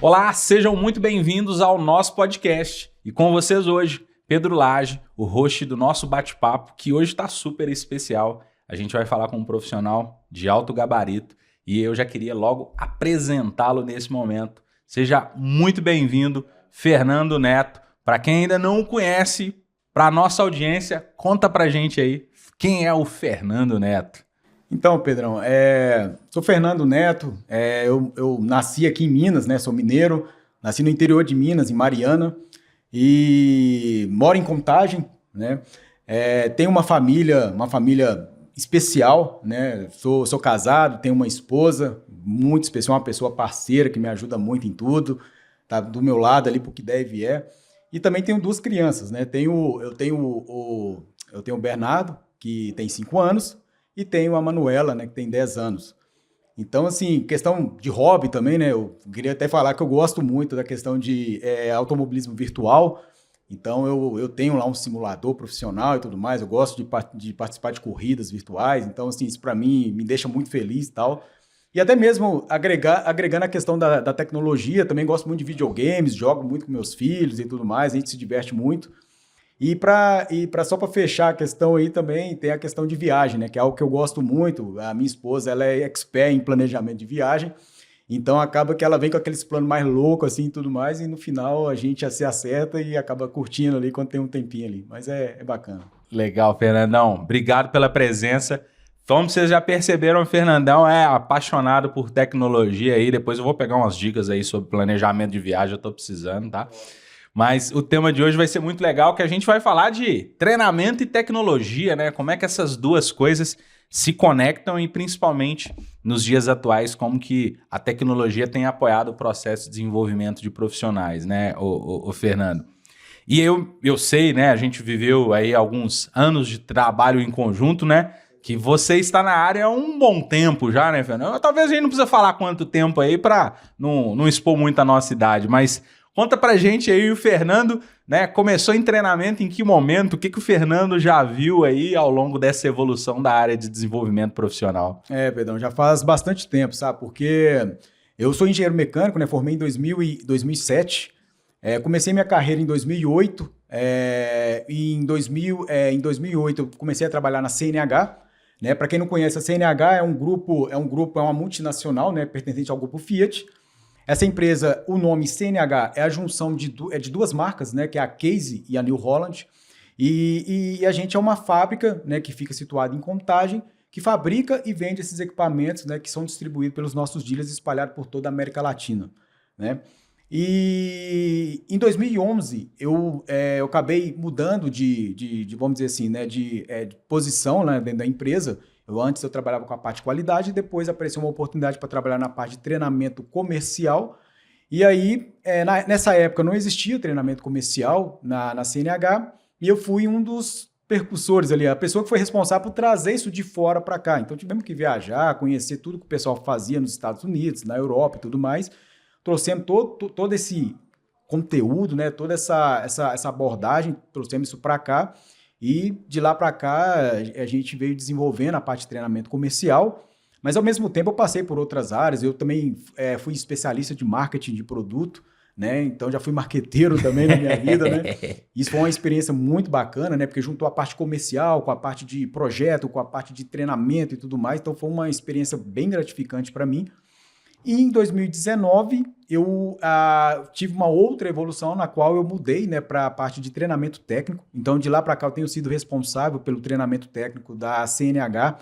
Olá, sejam muito bem-vindos ao nosso podcast. E com vocês hoje, Pedro Lage, o host do nosso bate-papo, que hoje está super especial. A gente vai falar com um profissional de alto gabarito e eu já queria logo apresentá-lo nesse momento. Seja muito bem-vindo, Fernando Neto. Para quem ainda não o conhece, para a nossa audiência, conta pra gente aí, quem é o Fernando Neto? Então, Pedrão, sou Fernando Neto, eu nasci aqui em Minas, né? Sou mineiro, nasci no interior de Minas, em Mariana, e moro em Contagem, né? Tenho uma família especial, né? Sou casado, tenho uma esposa muito especial, uma pessoa parceira que me ajuda muito em tudo, tá do meu lado ali pro que der e vier. E também tenho duas crianças, né? Eu tenho o Bernardo, que tem 5 anos, e tenho a Manuela, né, que tem 10 anos. Então, assim, questão de hobby também, né? Eu queria até falar que eu gosto muito da questão de automobilismo virtual. Então, eu tenho lá um simulador profissional e tudo mais. Eu gosto de participar de corridas virtuais. Então, assim, isso para mim me deixa muito feliz e tal. E até mesmo agregando a questão da tecnologia, também gosto muito de videogames, jogo muito com meus filhos e tudo mais. A gente se diverte muito. Só para fechar a questão aí também, tem a questão de viagem, né? Que é algo que eu gosto muito. A minha esposa, ela é expert em planejamento de viagem, então acaba que ela vem com aqueles planos mais loucos assim e tudo mais, e no final a gente já se acerta e acaba curtindo ali quando tem um tempinho ali. Mas é bacana. Legal, Fernandão. Obrigado pela presença. Como vocês já perceberam, o Fernandão é apaixonado por tecnologia aí. Depois eu vou pegar umas dicas aí sobre planejamento de viagem, eu tô precisando, tá? Mas o tema de hoje vai ser muito legal, que a gente vai falar de treinamento e tecnologia, né? Como é que essas duas coisas se conectam e principalmente nos dias atuais, como que a tecnologia tem apoiado o processo de desenvolvimento de profissionais, né, o Fernando? E eu sei, né, a gente viveu aí alguns anos de trabalho em conjunto, né? Que você está na área há um bom tempo já, né, Fernando? Talvez a gente não precisa falar quanto tempo aí para não expor muito a nossa idade, mas conta pra gente aí, o Fernando, né, começou em treinamento em que momento? O que o Fernando já viu aí ao longo dessa evolução da área de desenvolvimento profissional? Pedrão, já faz bastante tempo, sabe? Porque eu sou engenheiro mecânico, né? Formei em 2007, comecei minha carreira em 2008, e em 2008 eu comecei a trabalhar na CNH, né? Para quem não conhece, a CNH é uma multinacional, né, pertencente ao grupo Fiat. Essa empresa, o nome CNH é a junção de duas marcas, né, que é a Case e a New Holland, e a gente é uma fábrica, né, que fica situada em Contagem, que fabrica e vende esses equipamentos, né, que são distribuídos pelos nossos dealers espalhados por toda a América Latina, né? E em 2011 eu acabei mudando vamos dizer assim, né, de posição, né, dentro da empresa. Antes eu trabalhava com a parte de qualidade e depois apareceu uma oportunidade para trabalhar na parte de treinamento comercial. E aí, nessa época não existia treinamento comercial na CNH e eu fui um dos percussores ali, a pessoa que foi responsável por trazer isso de fora para cá. Então tivemos que viajar, conhecer tudo que o pessoal fazia nos Estados Unidos, na Europa e tudo mais. Trouxemos todo esse conteúdo, né, toda essa abordagem, trouxemos isso para cá. E de lá para cá, a gente veio desenvolvendo a parte de treinamento comercial, mas ao mesmo tempo eu passei por outras áreas. Eu também fui especialista de marketing de produto, né? Então já fui marqueteiro também na minha vida, né? Isso foi uma experiência muito bacana, né? Porque juntou a parte comercial com a parte de projeto, com a parte de treinamento e tudo mais. Então foi uma experiência bem gratificante para mim. E em 2019, eu tive uma outra evolução na qual eu mudei, né, para a parte de treinamento técnico. Então, de lá para cá, eu tenho sido responsável pelo treinamento técnico da CNH.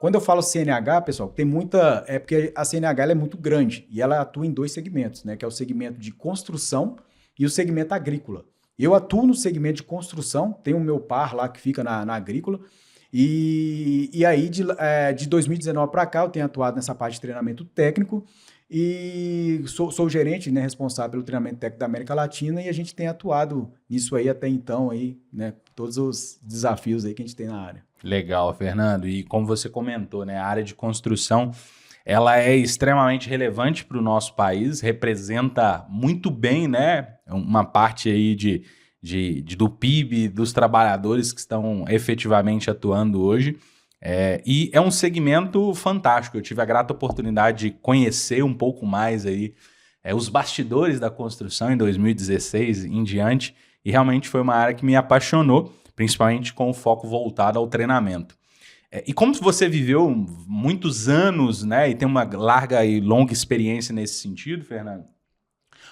Quando eu falo CNH, pessoal, tem muita... porque a CNH ela é muito grande e ela atua em 2 segmentos, né, que é o segmento de construção e o segmento agrícola. Eu atuo no segmento de construção, tem o meu par lá que fica na agrícola. E aí, de 2019 para cá, eu tenho atuado nessa parte de treinamento técnico e sou gerente, né, responsável pelo treinamento técnico da América Latina, e a gente tem atuado nisso aí até então, aí, né, todos os desafios aí que a gente tem na área. Legal, Fernando. E como você comentou, né, a área de construção, ela é extremamente relevante para o nosso país, representa muito bem, né, uma parte aí do PIB, dos trabalhadores que estão efetivamente atuando hoje. E é um segmento fantástico. Eu tive a grata oportunidade de conhecer um pouco mais aí os bastidores da construção em 2016 em diante, e realmente foi uma área que me apaixonou, principalmente com o foco voltado ao treinamento. E como você viveu muitos anos, né, e tem uma larga e longa experiência nesse sentido, Fernando,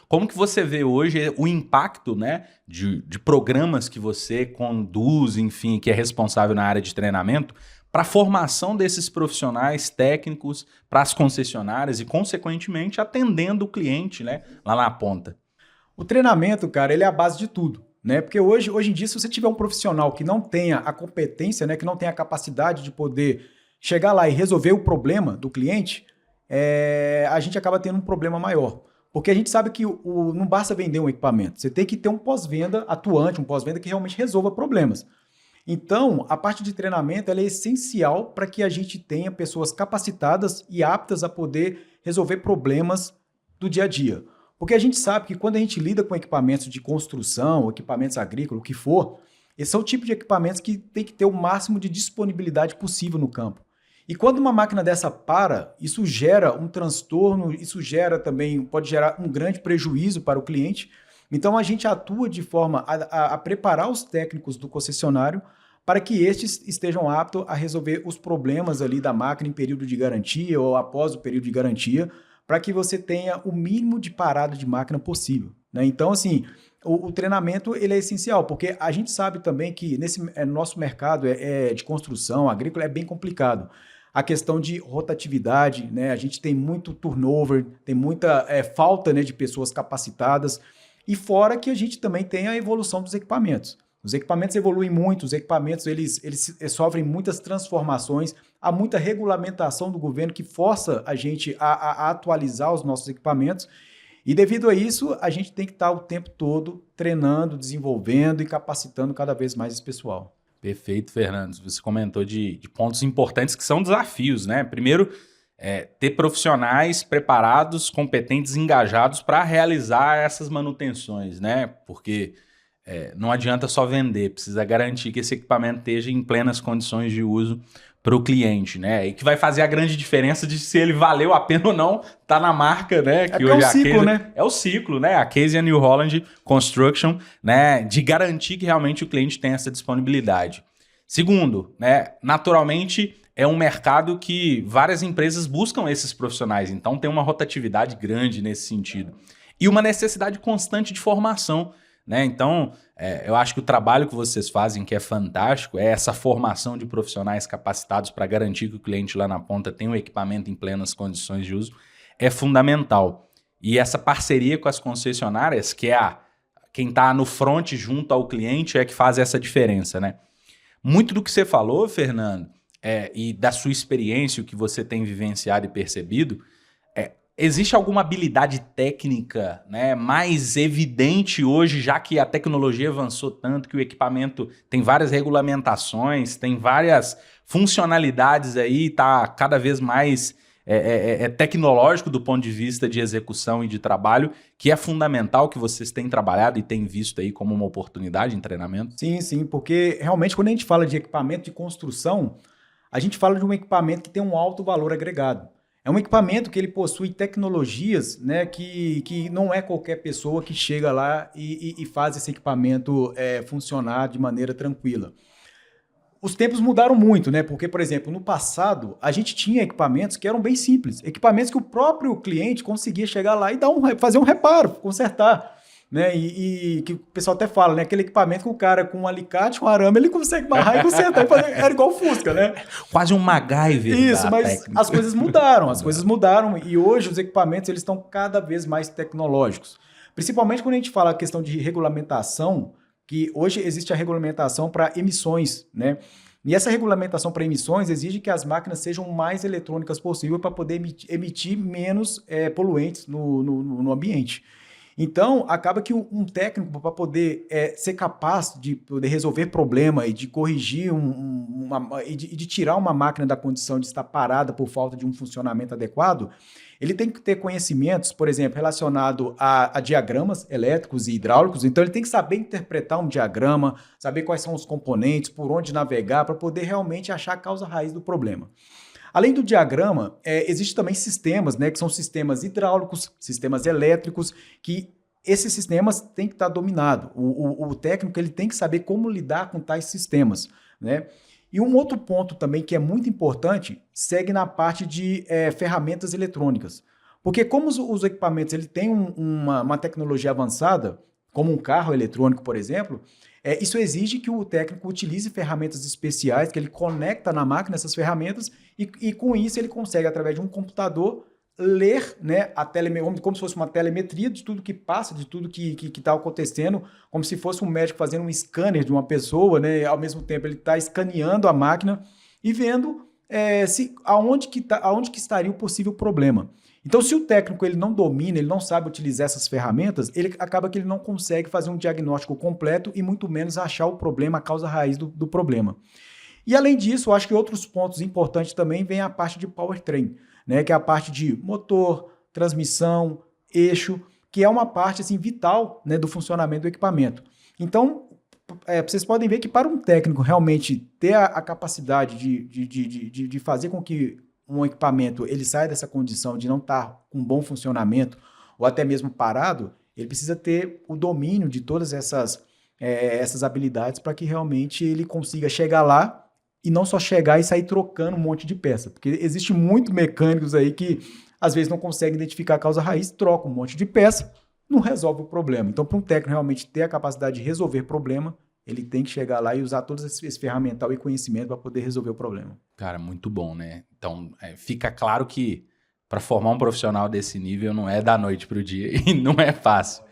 como que você vê hoje o impacto, né, de programas que você conduz, enfim, que é responsável na área de treinamento, para a formação desses profissionais técnicos para as concessionárias e, consequentemente, atendendo o cliente, né, lá na ponta? O treinamento, cara, ele é a base de tudo, né? Porque hoje em dia, se você tiver um profissional que não tenha a competência, né, que não tenha a capacidade de poder chegar lá e resolver o problema do cliente, a gente acaba tendo um problema maior. Porque a gente sabe que não basta vender um equipamento, você tem que ter um pós-venda atuante, um pós-venda que realmente resolva problemas. Então, a parte de treinamento ela é essencial para que a gente tenha pessoas capacitadas e aptas a poder resolver problemas do dia a dia. Porque a gente sabe que quando a gente lida com equipamentos de construção, equipamentos agrícolas, o que for, esses são o tipo de equipamentos que tem que ter o máximo de disponibilidade possível no campo. E quando uma máquina dessa para, isso gera um transtorno, isso gera também, pode gerar um grande prejuízo para o cliente. Então a gente atua de forma a preparar os técnicos do concessionário para que estes estejam aptos a resolver os problemas ali da máquina em período de garantia ou após o período de garantia, para que você tenha o mínimo de parada de máquina possível, né? Então, assim, o treinamento ele é essencial, porque a gente sabe também que nesse nosso mercado de construção agrícola é bem complicado. A questão de rotatividade, né? A gente tem muito turnover, tem muita falta, né, de pessoas capacitadas, e fora que a gente também tem a evolução dos equipamentos. Os equipamentos evoluem muito, os equipamentos eles sofrem muitas transformações, há muita regulamentação do governo que força a gente a atualizar os nossos equipamentos, e devido a isso, a gente tem que estar o tempo todo treinando, desenvolvendo e capacitando cada vez mais esse pessoal. Perfeito, Fernando. Você comentou de pontos importantes que são desafios, né? Primeiro, ter profissionais preparados, competentes, engajados para realizar essas manutenções, né? Porque não adianta só vender, precisa garantir que esse equipamento esteja em plenas condições de uso para o cliente, né? E que vai fazer a grande diferença de se ele valeu a pena ou não, tá na marca, né? Que hoje é o ciclo, né? É o ciclo, né? A Case New Holland Construction, né? De garantir que realmente o cliente tem essa disponibilidade. Segundo, né? Naturalmente, é um mercado que várias empresas buscam esses profissionais, então tem uma rotatividade grande nesse sentido. E uma necessidade constante de formação, né? Então, eu acho que o trabalho que vocês fazem, que é fantástico, é essa formação de profissionais capacitados para garantir que o cliente lá na ponta tem o equipamento em plenas condições de uso, é fundamental. E essa parceria com as concessionárias, que é quem está no front junto ao cliente, é que faz essa diferença, né? Muito do que você falou, Fernando, e da sua experiência, o que você tem vivenciado e percebido, existe alguma habilidade técnica, né, mais evidente hoje, já que a tecnologia avançou tanto, que o equipamento tem várias regulamentações, tem várias funcionalidades aí, está cada vez mais tecnológico do ponto de vista de execução e de trabalho, que é fundamental, que vocês têm trabalhado e têm visto aí como uma oportunidade em treinamento? Sim, porque realmente quando a gente fala de equipamento de construção, a gente fala de um equipamento que tem um alto valor agregado. É um equipamento que ele possui tecnologias, né, que não é qualquer pessoa que chega lá e faz esse equipamento funcionar de maneira tranquila. Os tempos mudaram muito, né? Porque, por exemplo, no passado, a gente tinha equipamentos que eram bem simples. Equipamentos que o próprio cliente conseguia chegar lá e fazer um reparo, consertar. Né? E que o pessoal até fala, né? Aquele equipamento que o cara com um alicate, um arame, ele consegue barrar e consertar. Era igual o Fusca, né? Quase um MacGyver. Isso, mas técnica. As coisas mudaram e hoje os equipamentos eles estão cada vez mais tecnológicos. Principalmente quando a gente fala a questão de regulamentação, que hoje existe a regulamentação para emissões, né? E essa regulamentação para emissões exige que as máquinas sejam o mais eletrônicas possível para poder emitir menos poluentes no ambiente. Então, acaba que um técnico, para poder ser capaz de poder resolver problema e de corrigir e de tirar uma máquina da condição de estar parada por falta de um funcionamento adequado, ele tem que ter conhecimentos, por exemplo, relacionado a diagramas elétricos e hidráulicos. Então, ele tem que saber interpretar um diagrama, saber quais são os componentes, por onde navegar, para poder realmente achar a causa raiz do problema. Além do diagrama, existem também sistemas, né, que são sistemas hidráulicos, sistemas elétricos, que esses sistemas têm que estar dominados. O técnico ele tem que saber como lidar com tais sistemas, né? E um outro ponto também que é muito importante segue na parte de ferramentas eletrônicas. Porque como os equipamentos ele têm uma tecnologia avançada, como um carro eletrônico, por exemplo, isso exige que o técnico utilize ferramentas especiais, que ele conecta na máquina essas ferramentas e com isso ele consegue, através de um computador, ler, né, como se fosse uma telemetria de tudo que passa, de tudo que está acontecendo, como se fosse um médico fazendo um scanner de uma pessoa, né, ao mesmo tempo ele está escaneando a máquina e vendo aonde que estaria o possível problema. Então, se o técnico ele não domina, ele não sabe utilizar essas ferramentas, ele acaba que ele não consegue fazer um diagnóstico completo e muito menos achar o problema, a causa raiz do problema. E além disso, eu acho que outros pontos importantes também vem a parte de powertrain, né, que é a parte de motor, transmissão, eixo, que é uma parte assim, vital, né, do funcionamento do equipamento. Então, vocês podem ver que para um técnico realmente ter a capacidade de fazer com que um equipamento ele saia dessa condição de não estar com bom funcionamento ou até mesmo parado, ele precisa ter o domínio de todas essas habilidades para que realmente ele consiga chegar lá e não só chegar e sair trocando um monte de peça. Porque existe muito mecânicos aí que às vezes não conseguem identificar a causa raiz, troca um monte de peça, não resolve o problema. Então, para um técnico realmente ter a capacidade de resolver problema, ele tem que chegar lá e usar todo esse ferramental e conhecimento para poder resolver o problema. Cara, muito bom, né? Então, fica claro que para formar um profissional desse nível não é da noite para o dia e não é fácil.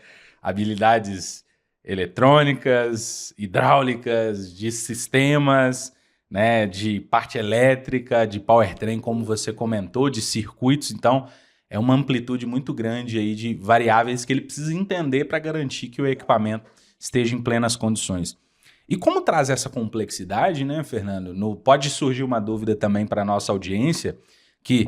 Habilidades eletrônicas, hidráulicas, de sistemas, né, de parte elétrica, de powertrain, como você comentou, de circuitos. Então, é uma amplitude muito grande aí de variáveis que ele precisa entender para garantir que o equipamento esteja em plenas condições. E como traz essa complexidade, né, Fernando? Pode surgir uma dúvida também para a nossa audiência, que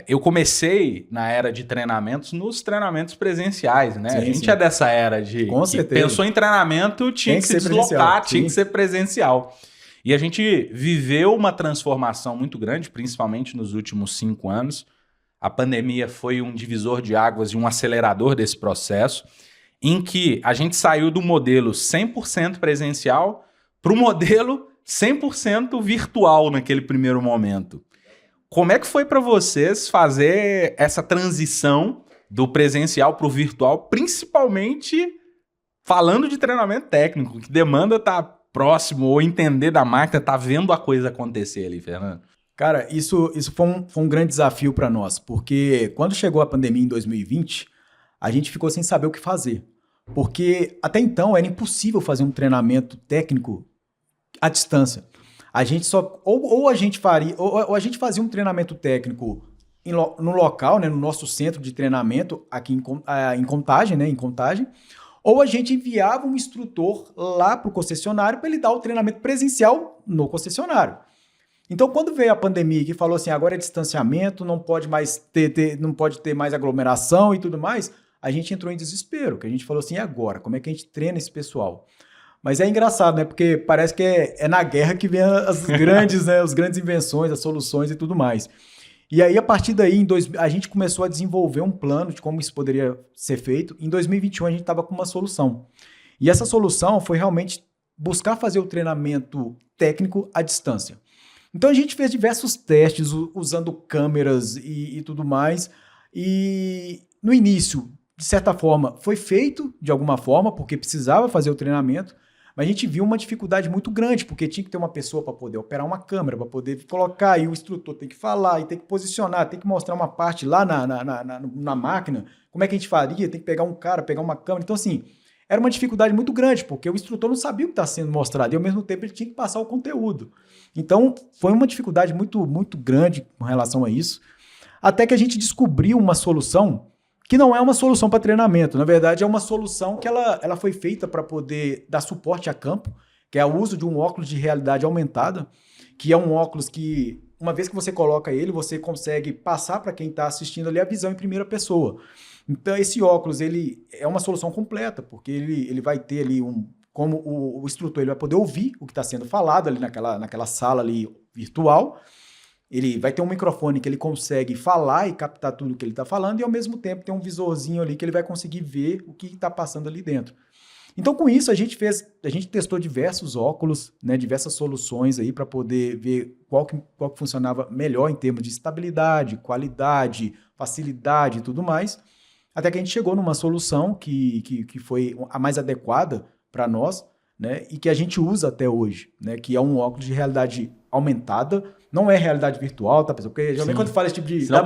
eu comecei na era de treinamentos nos treinamentos presenciais, né? Sim, a gente sim. é dessa era Com que certeza. pensou em treinamento, tinha que se deslocar, tinha que ser presencial. E a gente viveu uma transformação muito grande, principalmente nos últimos 5 anos. A pandemia foi um divisor de águas e um acelerador desse processo, em que a gente saiu do modelo 100% presencial para o modelo 100% virtual naquele primeiro momento. Como é que foi para vocês fazer essa transição do presencial para o virtual, principalmente falando de treinamento técnico, que demanda estar próximo ou entender da máquina, tá vendo a coisa acontecer ali, Fernando? Cara, isso foi um grande desafio para nós, porque quando chegou a pandemia em 2020, a gente ficou sem saber o que fazer. Porque até então era impossível fazer um treinamento técnico à distância. A gente só ou a gente fazia um treinamento técnico no local, né, no nosso centro de treinamento aqui em Contagem, né, ou a gente enviava um instrutor lá para o concessionário para ele dar o treinamento presencial no concessionário. Então, quando veio a pandemia que falou assim, agora é distanciamento, não pode ter mais aglomeração e tudo mais, a gente entrou em desespero, que a gente falou assim, e agora? Como é que a gente treina esse pessoal? Mas é engraçado, né? Porque parece que é na guerra que vem as grandes, né, as grandes invenções, as soluções e tudo mais. E aí, a partir daí, a gente começou a desenvolver um plano de como isso poderia ser feito. Em 2021, a gente estava com uma solução. E essa solução foi realmente buscar fazer o treinamento técnico à distância. Então, a gente fez diversos testes usando câmeras e tudo mais. E no início, de certa forma, foi feito de alguma forma, porque precisava fazer o treinamento, mas a gente viu uma dificuldade muito grande, porque tinha que ter uma pessoa para poder operar uma câmera, para poder colocar, e o instrutor tem que falar, e tem que posicionar, tem que mostrar uma parte lá na máquina, como é que a gente faria, tem que pegar um cara, pegar uma câmera. Então, assim, era uma dificuldade muito grande, porque o instrutor não sabia o que está sendo mostrado, e ao mesmo tempo ele tinha que passar o conteúdo. Então, foi uma dificuldade muito, muito grande com relação a isso, até que a gente descobriu uma solução que não é uma solução para treinamento. Na verdade, é uma solução que ela foi feita para poder dar suporte a campo, que é o uso de um óculos de realidade aumentada, que é um óculos que, uma vez que você coloca ele, você consegue passar para quem está assistindo ali a visão em primeira pessoa. Então, esse óculos ele é uma solução completa, porque ele vai ter ali como o instrutor ele vai poder ouvir o que está sendo falado ali naquela sala ali virtual, ele vai ter um microfone que ele consegue falar e captar tudo que ele está falando, e ao mesmo tempo tem um visorzinho ali que ele vai conseguir ver o que está passando ali dentro. Então, com isso, a gente testou diversos óculos, né, diversas soluções aí para poder ver qual que funcionava melhor em termos de estabilidade, qualidade, facilidade e tudo mais, até que a gente chegou numa solução que foi a mais adequada para nós, né, e que a gente usa até hoje, né, que é um óculos de realidade aumentada. Não é realidade virtual, tá, pessoal? Porque geralmente quando fala esse tipo de... Dá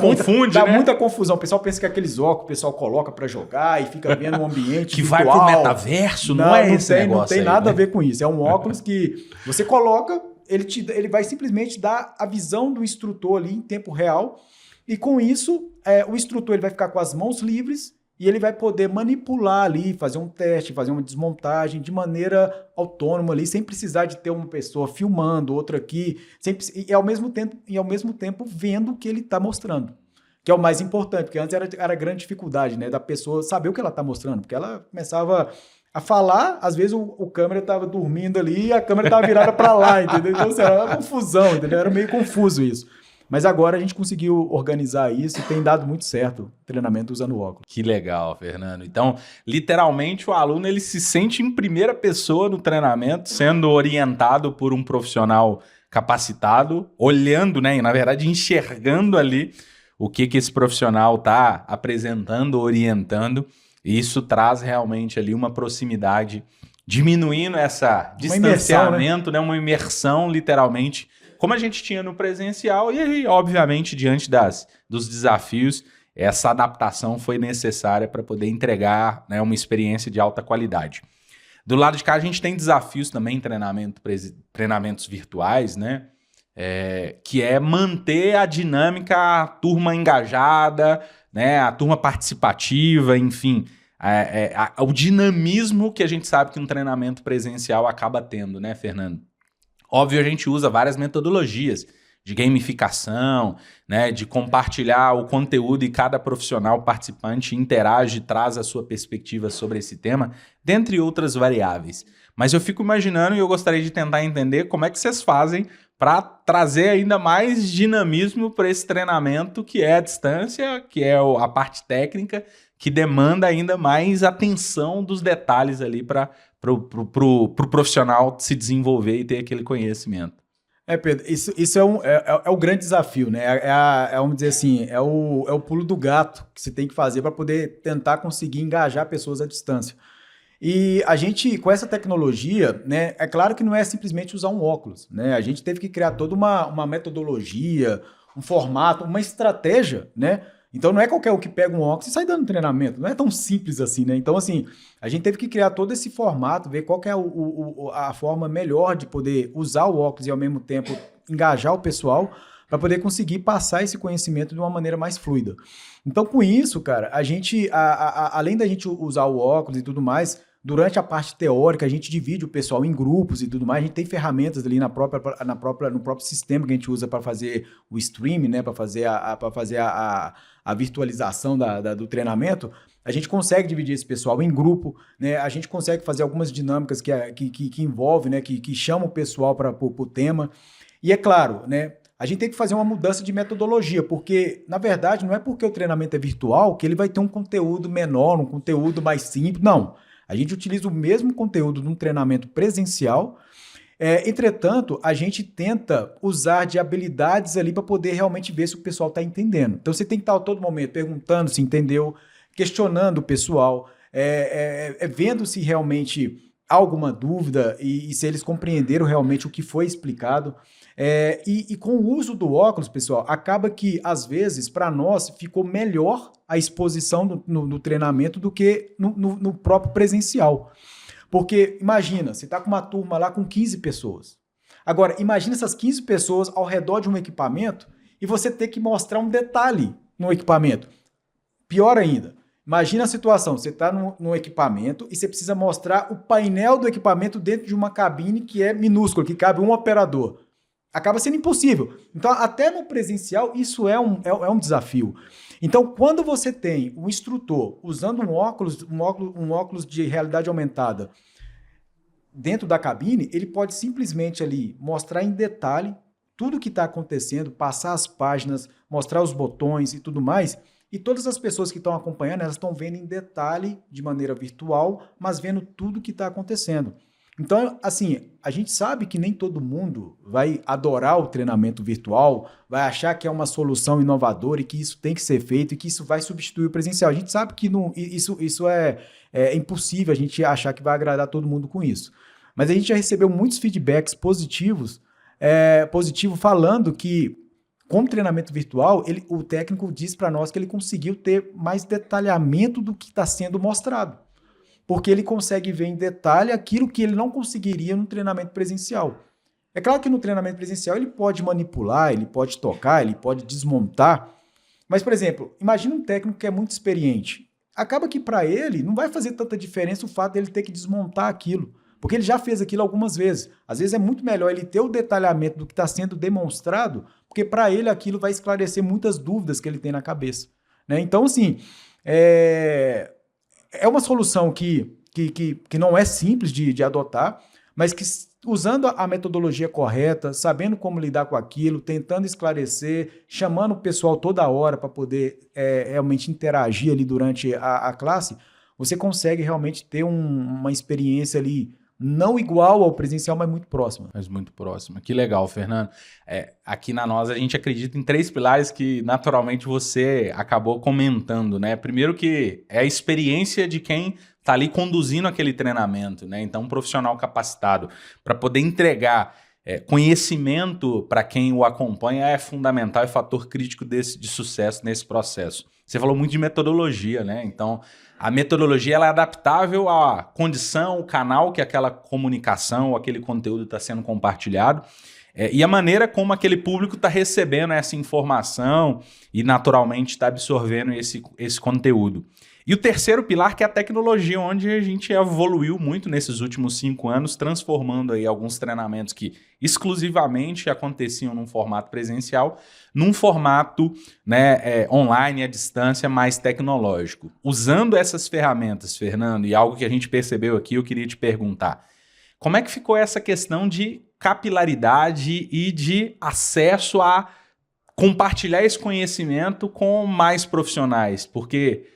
muita confusão. O pessoal pensa que é aqueles óculos o pessoal coloca para jogar e fica vendo um ambiente que virtual. vai pro metaverso, não é esse negócio. Não tem aí, nada né? a ver com isso. É um óculos que você coloca, ele vai simplesmente dar a visão do instrutor ali em tempo real, e com isso, o instrutor ele vai ficar com as mãos livres e ele vai poder manipular ali, fazer um teste, fazer uma desmontagem de maneira autônoma ali, sem precisar de ter uma pessoa filmando, outra aqui, e ao mesmo tempo vendo o que ele está mostrando. Que é o mais importante, porque antes era grande dificuldade, né, da pessoa saber o que ela está mostrando, porque ela começava a falar, às vezes o câmera estava dormindo ali e a câmera estava virada para lá, entendeu? Então, assim, era uma confusão, entendeu? Era meio confuso isso. Mas agora a gente conseguiu organizar isso e tem dado muito certo o treinamento usando óculos. Que legal, Fernando. Então, literalmente, o aluno ele se sente em primeira pessoa no treinamento, sendo orientado por um profissional capacitado, olhando, né, e na verdade enxergando ali o que esse profissional está apresentando, orientando, e isso traz realmente ali uma proximidade, diminuindo essa distanciamento, né, uma imersão, literalmente, como a gente tinha no presencial, e aí, obviamente, diante dos desafios, essa adaptação foi necessária para poder entregar, né, uma experiência de alta qualidade. Do lado de cá, a gente tem desafios também em treinamentos virtuais, né? Que é manter a dinâmica, a turma engajada, né, a turma participativa, enfim, o dinamismo que a gente sabe que um treinamento presencial acaba tendo, né, Fernando? Óbvio, a gente usa várias metodologias de gamificação, né, de compartilhar o conteúdo, e cada profissional participante interage, traz a sua perspectiva sobre esse tema, dentre outras variáveis. Mas eu fico imaginando, e eu gostaria de tentar entender como é que vocês fazem para trazer ainda mais dinamismo para esse treinamento que é a distância, que é a parte técnica, que demanda ainda mais atenção dos detalhes ali para o profissional se desenvolver e ter aquele conhecimento. Pedro, isso é o grande desafio, né? Vamos dizer assim, é o pulo do gato que você tem que fazer para poder tentar conseguir engajar pessoas à distância. E a gente, com essa tecnologia, né, é claro que não é simplesmente usar um óculos, né? A gente teve que criar toda uma metodologia, um formato, uma estratégia, né? Então não é qualquer um que pega um óculos e sai dando treinamento, não é tão simples assim, né? Então, assim, a gente teve que criar todo esse formato, ver qual que é a forma melhor de poder usar o óculos e ao mesmo tempo engajar o pessoal para poder conseguir passar esse conhecimento de uma maneira mais fluida. Então, com isso, cara, a gente, além da gente usar o óculos e tudo mais, durante a parte teórica, a gente divide o pessoal em grupos e tudo mais. A gente tem ferramentas ali no próprio sistema que a gente usa para fazer o streaming, né? Para fazer a virtualização do treinamento. A gente consegue dividir esse pessoal em grupo, né? A gente consegue fazer algumas dinâmicas que envolvem, né? Que chamam o pessoal para o tema. E é claro, né? A gente tem que fazer uma mudança de metodologia, porque, na verdade, não é porque o treinamento é virtual que ele vai ter um conteúdo menor, um conteúdo mais simples. Não. A gente utiliza o mesmo conteúdo num treinamento presencial, entretanto, a gente tenta usar de habilidades ali para poder realmente ver se o pessoal está entendendo. Então, você tem que estar a todo momento perguntando se entendeu, questionando o pessoal, vendo se realmente há alguma dúvida e se eles compreenderam realmente o que foi explicado. E com o uso do óculos, pessoal, acaba que, às vezes, para nós, ficou melhor a exposição no treinamento do que no próprio presencial. Porque, imagina, você está com uma turma lá com 15 pessoas. Agora, imagina essas 15 pessoas ao redor de um equipamento e você ter que mostrar um detalhe no equipamento. Pior ainda, imagina a situação, você está no equipamento e você precisa mostrar o painel do equipamento dentro de uma cabine que é minúscula, que cabe um operador. Acaba sendo impossível. Então, até no presencial, isso é um desafio. Então, quando você tem um instrutor usando um óculos de realidade aumentada dentro da cabine, ele pode simplesmente ali mostrar em detalhe tudo que está acontecendo, passar as páginas, mostrar os botões e tudo mais. E todas as pessoas que estão acompanhando, elas estão vendo em detalhe, de maneira virtual, mas vendo tudo que está acontecendo. Então, assim, a gente sabe que nem todo mundo vai adorar o treinamento virtual, vai achar que é uma solução inovadora e que isso tem que ser feito e que isso vai substituir o presencial. A gente sabe que não, isso é impossível a gente achar que vai agradar todo mundo com isso. Mas a gente já recebeu muitos feedbacks positivos falando que com o treinamento virtual, o técnico diz para nós que ele conseguiu ter mais detalhamento do que está sendo mostrado. Porque ele consegue ver em detalhe aquilo que ele não conseguiria no treinamento presencial. É claro que no treinamento presencial ele pode manipular, ele pode tocar, ele pode desmontar. Mas, por exemplo, imagina um técnico que é muito experiente. Acaba que para ele não vai fazer tanta diferença o fato dele ter que desmontar aquilo. Porque ele já fez aquilo algumas vezes. Às vezes é muito melhor ele ter o detalhamento do que está sendo demonstrado, porque para ele aquilo vai esclarecer muitas dúvidas que ele tem na cabeça. Né? Então, assim, é uma solução que não é simples de adotar, mas que usando a metodologia correta, sabendo como lidar com aquilo, tentando esclarecer, chamando o pessoal toda hora para poder realmente interagir ali durante a classe, você consegue realmente ter uma experiência ali não igual ao presencial, mas muito próxima. Mas muito próxima. Que legal, Fernando. Aqui na Nós a gente acredita em 3 pilares que naturalmente você acabou comentando, né? Primeiro que é a experiência de quem está ali conduzindo aquele treinamento, né? Então, um profissional capacitado para poder entregar conhecimento para quem o acompanha é fundamental, é fator crítico de sucesso nesse processo. Você falou muito de metodologia, né? Então, a metodologia ela é adaptável à condição, o canal que aquela comunicação ou aquele conteúdo está sendo compartilhado e a maneira como aquele público está recebendo essa informação e naturalmente está absorvendo esse conteúdo. E o terceiro pilar que é a tecnologia, onde a gente evoluiu muito nesses últimos 5 anos, transformando aí alguns treinamentos que exclusivamente aconteciam num formato presencial, num formato online, à distância, mais tecnológico. Usando essas ferramentas, Fernando, e algo que a gente percebeu aqui, eu queria te perguntar, como é que ficou essa questão de capilaridade e de acesso a compartilhar esse conhecimento com mais profissionais? Porque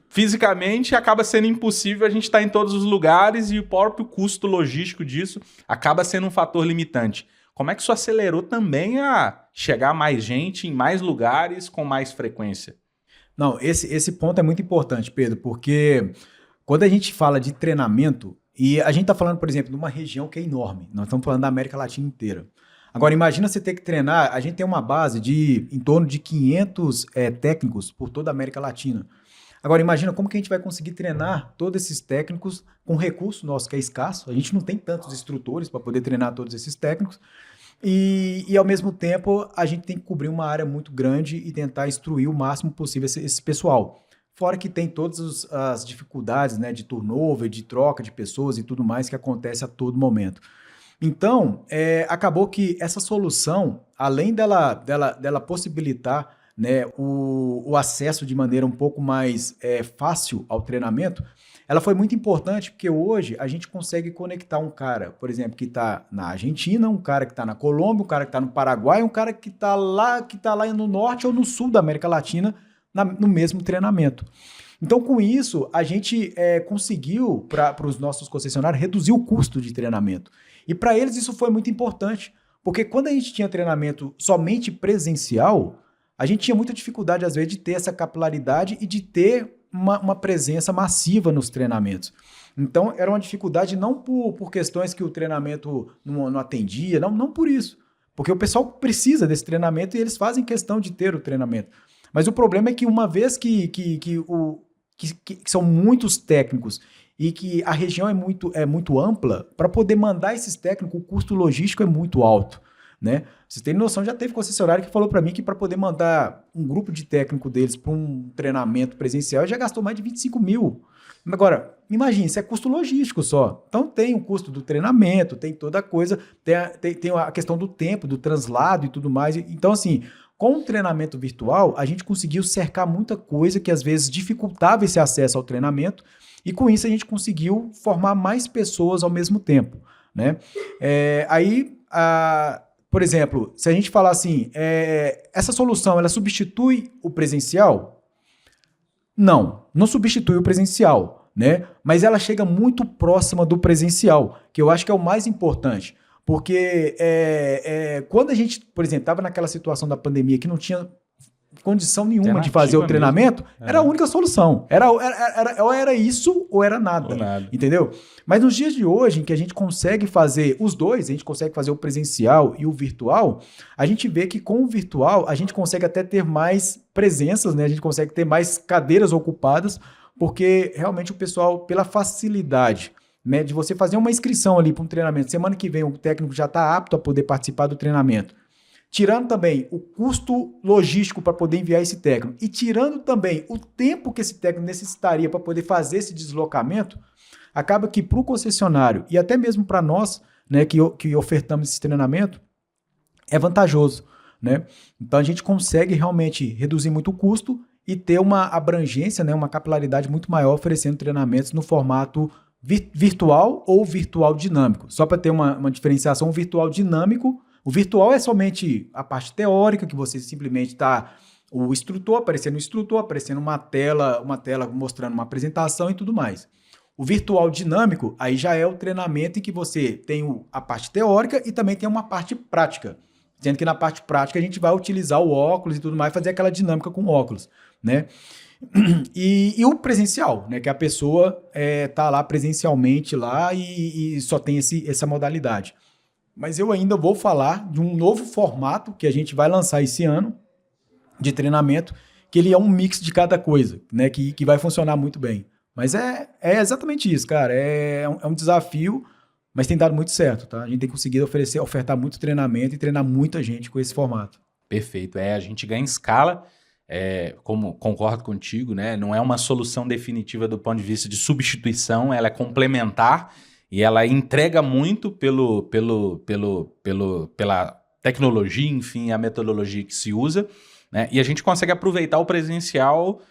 fisicamente acaba sendo impossível a gente estar em todos os lugares e o próprio custo logístico disso acaba sendo um fator limitante. Como é que isso acelerou também a chegar a mais gente em mais lugares com mais frequência? Não, esse ponto é muito importante, Pedro, porque quando a gente fala de treinamento, e a gente está falando, por exemplo, de uma região que é enorme, nós estamos falando da América Latina inteira. Agora, imagina você ter que treinar, a gente tem uma base de em torno de 500 técnicos por toda a América Latina. Agora, imagina como que a gente vai conseguir treinar todos esses técnicos com recurso nosso que é escasso. A gente não tem tantos instrutores para poder treinar todos esses técnicos. E, ao mesmo tempo, a gente tem que cobrir uma área muito grande e tentar instruir o máximo possível esse pessoal. Fora que tem todas as dificuldades, né, de turnover, de troca de pessoas e tudo mais que acontece a todo momento. Então, acabou que essa solução, além dela possibilitar, né, o acesso de maneira um pouco mais fácil ao treinamento, ela foi muito importante porque hoje a gente consegue conectar um cara, por exemplo, que está na Argentina, um cara que está na Colômbia, um cara que está no Paraguai, um cara que está lá no norte ou no sul da América Latina no mesmo treinamento. Então, com isso, a gente conseguiu, para os nossos concessionários, reduzir o custo de treinamento. E para eles isso foi muito importante, porque quando a gente tinha treinamento somente presencial, a gente tinha muita dificuldade, às vezes, de ter essa capilaridade e de ter uma presença massiva nos treinamentos. Então, era uma dificuldade não por questões que o treinamento não atendia, não por isso. Porque o pessoal precisa desse treinamento e eles fazem questão de ter o treinamento. Mas o problema é que uma vez que são muitos técnicos e que a região é muito ampla, para poder mandar esses técnicos, o custo logístico é muito alto. Né? Vocês têm noção, já teve concessionário que falou para mim que para poder mandar um grupo de técnico deles para um treinamento presencial já gastou mais de 25 mil. Agora, imagine, isso é custo logístico só. Então tem o custo do treinamento, tem toda a coisa, tem a questão do tempo, do translado e tudo mais. Então, assim, com o treinamento virtual, a gente conseguiu cercar muita coisa que às vezes dificultava esse acesso ao treinamento e com isso a gente conseguiu formar mais pessoas ao mesmo tempo. Né? por exemplo, se a gente falar assim, essa solução, ela substitui o presencial? Não substitui o presencial, né? Mas ela chega muito próxima do presencial, que eu acho que é o mais importante. Porque quando a gente, por exemplo, estava naquela situação da pandemia que não tinha condição nenhuma de fazer o treinamento, era a única solução. Ou era isso ou era nada, entendeu? Mas nos dias de hoje, em que a gente consegue fazer os dois, a gente consegue fazer o presencial e o virtual, a gente vê que com o virtual a gente consegue até ter mais presenças, né? A gente consegue ter mais cadeiras ocupadas, porque realmente o pessoal, pela facilidade, né, de você fazer uma inscrição ali para um treinamento, semana que vem o técnico já está apto a poder participar do treinamento, tirando também o custo logístico para poder enviar esse técnico e tirando também o tempo que esse técnico necessitaria para poder fazer esse deslocamento, acaba que para o concessionário e até mesmo para nós, né, que ofertamos esse treinamento, é vantajoso, né? Então a gente consegue realmente reduzir muito o custo e ter uma abrangência, né, uma capilaridade muito maior oferecendo treinamentos no formato virtual ou virtual dinâmico. Só para ter uma diferenciação, o virtual dinâmico, o virtual é somente a parte teórica, que você simplesmente está o instrutor, aparecendo uma tela mostrando uma apresentação e tudo mais. O virtual dinâmico, aí já é o treinamento em que você tem a parte teórica e também tem uma parte prática. Sendo que na parte prática a gente vai utilizar o óculos e tudo mais, fazer aquela dinâmica com óculos, né? E o presencial, né? Que a pessoa tá lá presencialmente lá e só tem essa modalidade. Mas eu ainda vou falar de um novo formato que a gente vai lançar esse ano de treinamento, que ele é um mix de cada coisa, né? Que vai funcionar muito bem. Mas é exatamente isso, cara. É um desafio, mas tem dado muito certo, tá? A gente tem conseguido ofertar muito treinamento e treinar muita gente com esse formato. Perfeito. A gente ganha escala. Como concordo contigo, né? Não é uma solução definitiva do ponto de vista de substituição, ela é complementar e ela entrega muito pela tecnologia, enfim, a metodologia que se usa, né? E a gente consegue aproveitar o presencial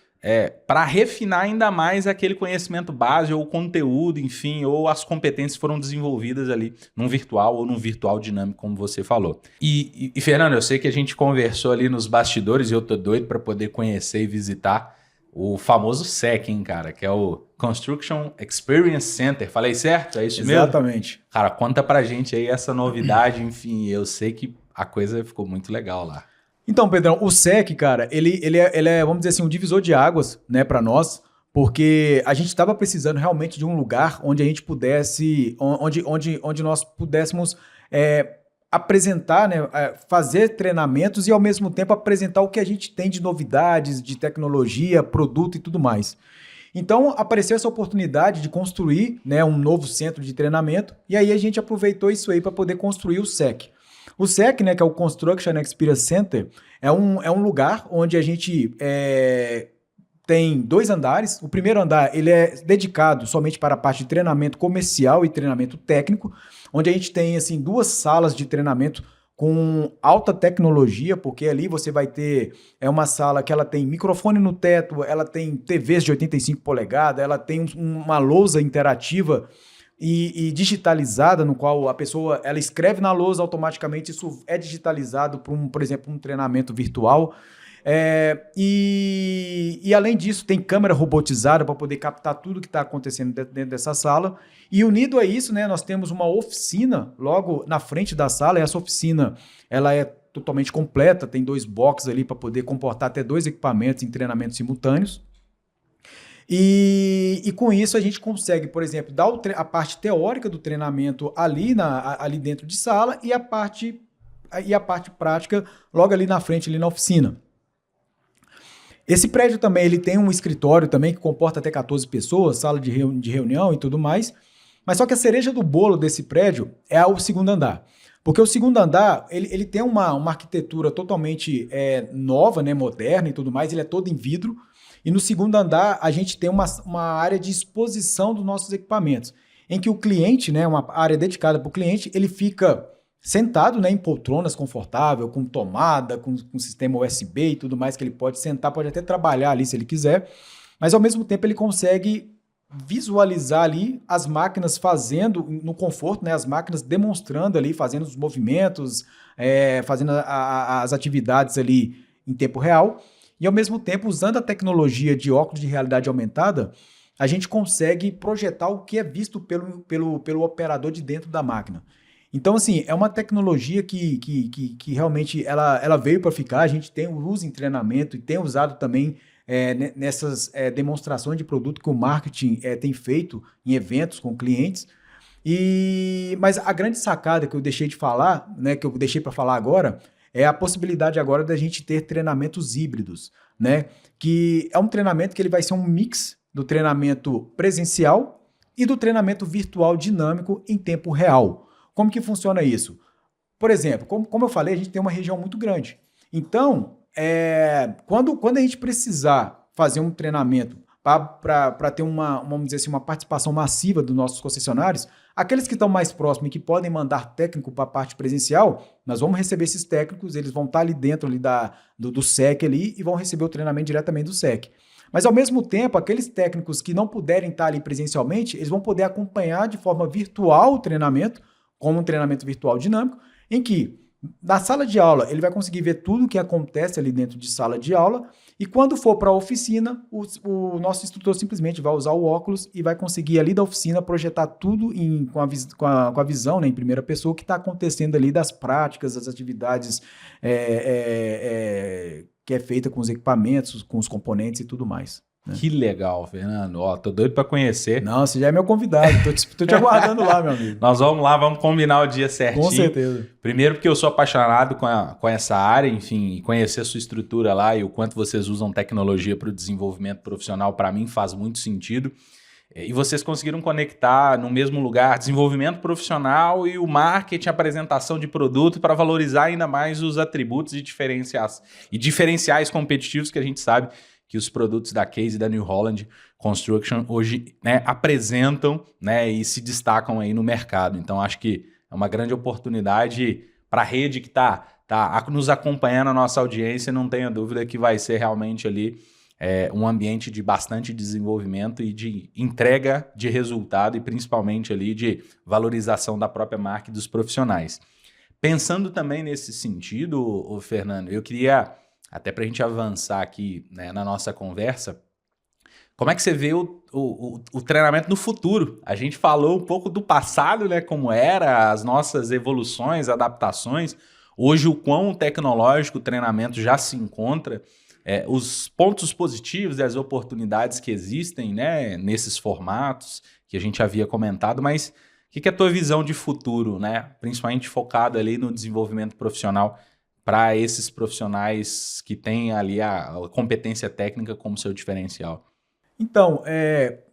para refinar ainda mais aquele conhecimento base ou conteúdo, enfim, ou as competências foram desenvolvidas ali num virtual ou num virtual dinâmico, como você falou. E Fernando, eu sei que a gente conversou ali nos bastidores e eu tô doido para poder conhecer e visitar o famoso CEC, hein, cara, que é o Construction Experience Center. Falei certo? É isso mesmo? Exatamente. Cara, conta pra gente aí essa novidade, enfim, eu sei que a coisa ficou muito legal lá. Então, Pedrão, o CEC, cara, ele é, vamos dizer assim, um divisor de águas, né, para nós, porque a gente estava precisando realmente de um lugar onde a gente pudesse, onde nós pudéssemos apresentar, né, fazer treinamentos e ao mesmo tempo apresentar o que a gente tem de novidades, de tecnologia, produto e tudo mais. Então, apareceu essa oportunidade de construir, né, um novo centro de treinamento e aí a gente aproveitou isso aí para poder construir o CEC. O CEC, né, que é o Construction Experience Center, é um lugar onde a gente tem 2 andares. O primeiro andar ele é dedicado somente para a parte de treinamento comercial e treinamento técnico, onde a gente tem assim, 2 salas de treinamento com alta tecnologia, porque ali você vai ter uma sala que ela tem microfone no teto, ela tem TVs de 85 polegadas, ela tem uma lousa interativa e digitalizada, no qual a pessoa ela escreve na lousa automaticamente, isso é digitalizado para por exemplo, um treinamento virtual. E além disso, tem câmera robotizada para poder captar tudo que está acontecendo dentro dessa sala. E unido a isso, né, nós temos uma oficina logo na frente da sala. E essa oficina ela é totalmente completa, tem 2 boxes ali para poder comportar até 2 equipamentos em treinamentos simultâneos. E com isso a gente consegue, por exemplo, dar a parte teórica do treinamento ali dentro de sala e a parte prática logo ali na frente, ali na oficina. Esse prédio também ele tem um escritório também que comporta até 14 pessoas, sala de reunião e tudo mais. Mas só que a cereja do bolo desse prédio é o segundo andar. Porque o segundo andar ele tem uma arquitetura totalmente nova, né, moderna e tudo mais, ele é todo em vidro. E no segundo andar, a gente tem uma área de exposição dos nossos equipamentos, em que o cliente, né, uma área dedicada para o cliente, ele fica sentado, né, em poltronas confortável, com tomada, com sistema USB e tudo mais, que ele pode sentar, pode até trabalhar ali se ele quiser, mas ao mesmo tempo ele consegue visualizar ali as máquinas fazendo no conforto, né? As máquinas demonstrando ali, fazendo os movimentos, fazendo as atividades ali em tempo real. E ao mesmo tempo, usando a tecnologia de óculos de realidade aumentada, a gente consegue projetar o que é visto pelo operador de dentro da máquina. Então, assim, é uma tecnologia que realmente ela veio para ficar. A gente usa em treinamento e tem usado também nessas demonstrações de produto que o marketing tem feito em eventos com clientes. Mas a grande sacada que eu deixei de falar, né, que eu deixei para falar agora, é a possibilidade agora da gente ter treinamentos híbridos, né? Que é um treinamento que ele vai ser um mix do treinamento presencial e do treinamento virtual dinâmico em tempo real. Como que funciona isso? Por exemplo, como eu falei, a gente tem uma região muito grande. Então, quando a gente precisar fazer um treinamento para ter vamos dizer assim, uma participação massiva dos nossos concessionários, aqueles que estão mais próximos e que podem mandar técnico para a parte presencial, nós vamos receber esses técnicos, eles vão estar ali dentro ali do SEC ali e vão receber o treinamento diretamente do SEC. Mas, ao mesmo tempo, aqueles técnicos que não puderem estar ali presencialmente, eles vão poder acompanhar de forma virtual o treinamento, como um treinamento virtual dinâmico, em que, na sala de aula, ele vai conseguir ver tudo o que acontece ali dentro de sala de aula, e quando for para a oficina, o nosso instrutor simplesmente vai usar o óculos e vai conseguir ali da oficina projetar tudo com a visão, né, em primeira pessoa, o que está acontecendo ali das práticas, das atividades que é feita com os equipamentos, com os componentes e tudo mais. Que legal, Fernando. Ó, tô doido para conhecer. Não, você já é meu convidado. Tô te aguardando lá, meu amigo. Nós vamos lá, vamos combinar o dia certinho. Com certeza. Primeiro porque eu sou apaixonado com essa área, enfim, conhecer a sua estrutura lá e o quanto vocês usam tecnologia para o desenvolvimento profissional, para mim faz muito sentido. E vocês conseguiram conectar no mesmo lugar desenvolvimento profissional e o marketing, apresentação de produto para valorizar ainda mais os atributos e diferenciais competitivos que a gente sabe que os produtos da Case e da New Holland Construction hoje, né, apresentam, né, e se destacam aí no mercado. Então, acho que é uma grande oportunidade para a rede que está nos acompanhando, a nossa audiência, não tenha dúvida que vai ser realmente ali um ambiente de bastante desenvolvimento e de entrega de resultado e principalmente ali de valorização da própria marca e dos profissionais. Pensando também nesse sentido, Fernando, eu queria, até para a gente avançar aqui, né, na nossa conversa, como é que você vê o treinamento no futuro? A gente falou um pouco do passado, né, como era, as nossas evoluções, adaptações. Hoje, o quão tecnológico o treinamento já se encontra, os pontos positivos e as oportunidades que existem, né, nesses formatos que a gente havia comentado, mas o que é a tua visão de futuro, né, principalmente focado ali no desenvolvimento profissional para esses profissionais que têm ali a competência técnica como seu diferencial? Então,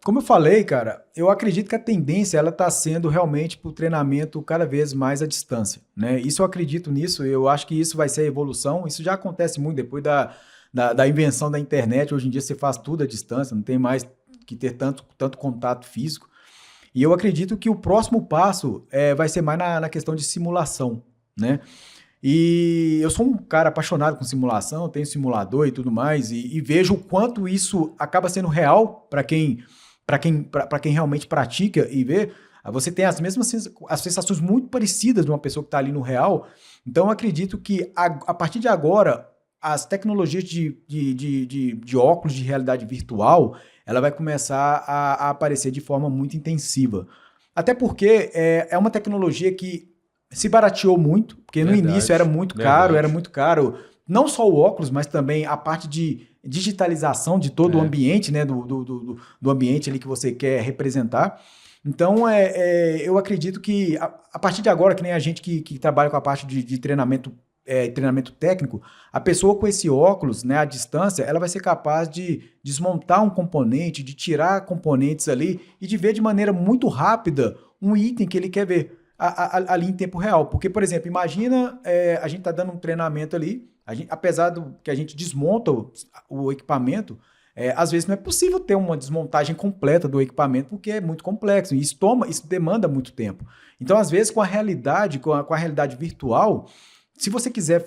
como eu falei, cara, eu acredito que a tendência ela está sendo realmente para o treinamento cada vez mais à distância, né? Isso eu acredito nisso, eu acho que isso vai ser a evolução, isso já acontece muito depois da invenção da internet. Hoje em dia você faz tudo à distância, não tem mais que ter tanto contato físico. E eu acredito que o próximo passo vai ser mais na questão de simulação, né? E eu sou um cara apaixonado com simulação, tenho simulador e tudo mais, e vejo o quanto isso acaba sendo real para quem realmente pratica e vê. Você tem as sensações muito parecidas de uma pessoa que está ali no real. Então, eu acredito que a partir de agora, as tecnologias de óculos de realidade virtual, ela vai começar a aparecer de forma muito intensiva. Até porque é uma tecnologia que se barateou muito, porque no início era muito caro, não só o óculos, mas também a parte de digitalização de todo o ambiente, né, do ambiente ali que você quer representar. Então, eu acredito que a partir de agora, que nem a gente que trabalha com a parte de treinamento técnico, a pessoa com esse óculos, né, à distância, ela vai ser capaz de desmontar um componente, de tirar componentes ali e de ver de maneira muito rápida um item que ele quer ver ali em tempo real. Porque, por exemplo, imagina a gente está dando um treinamento ali, apesar que a gente desmonta o equipamento, às vezes não é possível ter uma desmontagem completa do equipamento porque é muito complexo e isso demanda muito tempo. Então, às vezes, com a realidade virtual, Se você quiser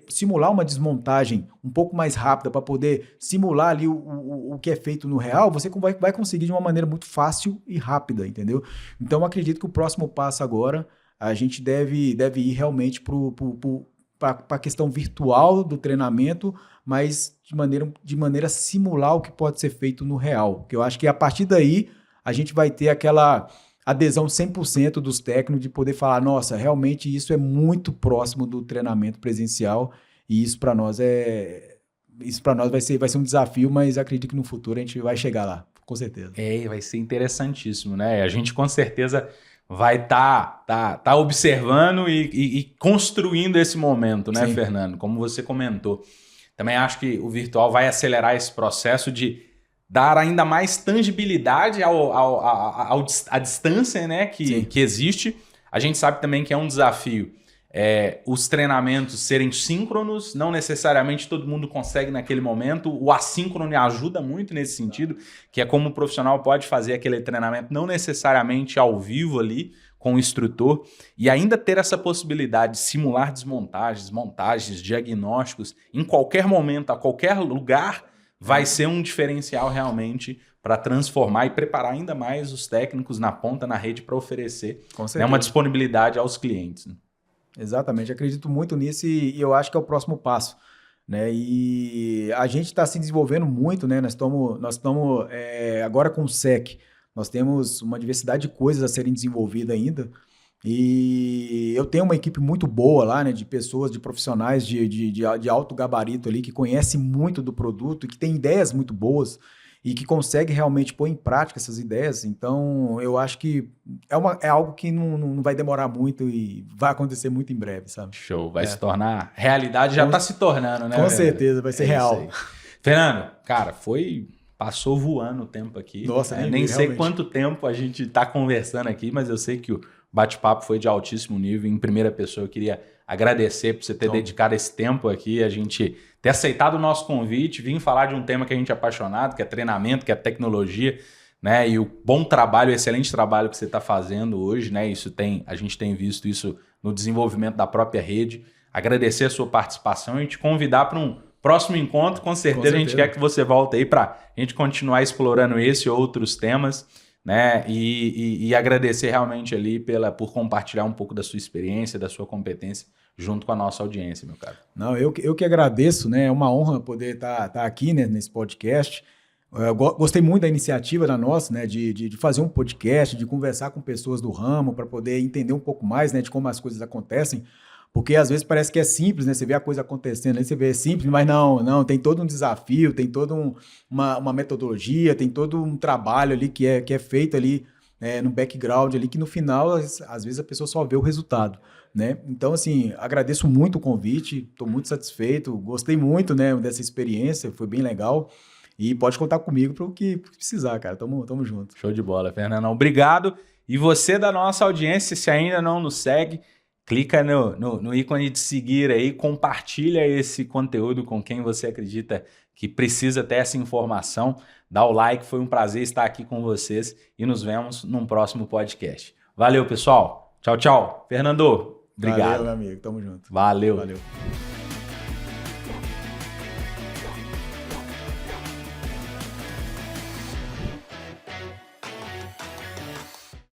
simular uma desmontagem um pouco mais rápida para poder simular ali o que é feito no real, você vai conseguir de uma maneira muito fácil e rápida, entendeu? Então, eu acredito que o próximo passo agora, a gente deve ir realmente para a questão virtual do treinamento, mas de maneira a simular o que pode ser feito no real. Porque eu acho que a partir daí, a gente vai ter aquela adesão 100% dos técnicos de poder falar, nossa, realmente isso é muito próximo do treinamento presencial e isso para nós vai ser um desafio, mas acredito que no futuro a gente vai chegar lá, com certeza. Vai ser interessantíssimo, né? A gente com certeza vai tá observando e construindo esse momento, né, Sim. Fernando? Como você comentou. Também acho que o virtual vai acelerar esse processo de dar ainda mais tangibilidade à distância, né, que existe. A gente sabe também que é um desafio os treinamentos serem síncronos, não necessariamente todo mundo consegue naquele momento. O assíncrono ajuda muito nesse sentido, que é como o profissional pode fazer aquele treinamento não necessariamente ao vivo ali com o instrutor e ainda ter essa possibilidade de simular desmontagens, montagens, diagnósticos em qualquer momento, a qualquer lugar, vai ser um diferencial realmente para transformar e preparar ainda mais os técnicos na ponta, na rede, para oferecer uma disponibilidade aos clientes. Né? Exatamente, acredito muito nisso e eu acho que é o próximo passo. Né? E a gente está se desenvolvendo muito, né? Nós estamos agora com o SEC, nós temos uma diversidade de coisas a serem desenvolvidas ainda. E eu tenho uma equipe muito boa lá, né, de pessoas, de profissionais de alto gabarito ali, que conhecem muito do produto e que têm ideias muito boas e que conseguem realmente pôr em prática essas ideias. Então, eu acho que é algo que não vai demorar muito e vai acontecer muito em breve, sabe? Show, vai se tornar realidade, já está se tornando, né? Com certeza, vai ser real. Fernando, cara, passou voando o tempo aqui. Nossa, nem sei quanto tempo a gente está conversando aqui, mas eu sei que o bate-papo foi de altíssimo nível. Em primeira pessoa, eu queria agradecer por você ter dedicado esse tempo aqui, a gente ter aceitado o nosso convite, vir falar de um tema que a gente é apaixonado, que é treinamento, que é tecnologia, né? E o bom trabalho, o excelente trabalho que você está fazendo hoje, né? A gente tem visto isso no desenvolvimento da própria rede. Agradecer a sua participação e te convidar para um próximo encontro. Com certeza a gente quer que você volte aí para a gente continuar explorando esse e outros temas. Né? E agradecer realmente ali por compartilhar um pouco da sua experiência, da sua competência junto com a nossa audiência, meu cara. Não, eu que agradeço, né? É uma honra poder estar aqui, né, nesse podcast. Eu gostei muito da iniciativa da nossa, né, de fazer um podcast, de conversar com pessoas do ramo para poder entender um pouco mais, né, de como as coisas acontecem. Porque às vezes parece que é simples, né? Você vê a coisa acontecendo, aí você vê é simples, mas não, tem todo um desafio, tem toda uma metodologia, tem todo um trabalho ali que é feito ali no background ali, que no final, às vezes a pessoa só vê o resultado, né? Então, assim, agradeço muito o convite, estou muito satisfeito, gostei muito, né, dessa experiência, foi bem legal. E pode contar comigo para o que precisar, cara. Tamo junto. Show de bola, Fernandão. Obrigado. E você da nossa audiência, se ainda não nos segue, clica no ícone de seguir aí, compartilha esse conteúdo com quem você acredita que precisa ter essa informação. Dá o like, foi um prazer estar aqui com vocês e nos vemos num próximo podcast. Valeu, pessoal. Tchau, tchau. Fernando, obrigado. Valeu, meu amigo. Tamo junto. Valeu. Valeu.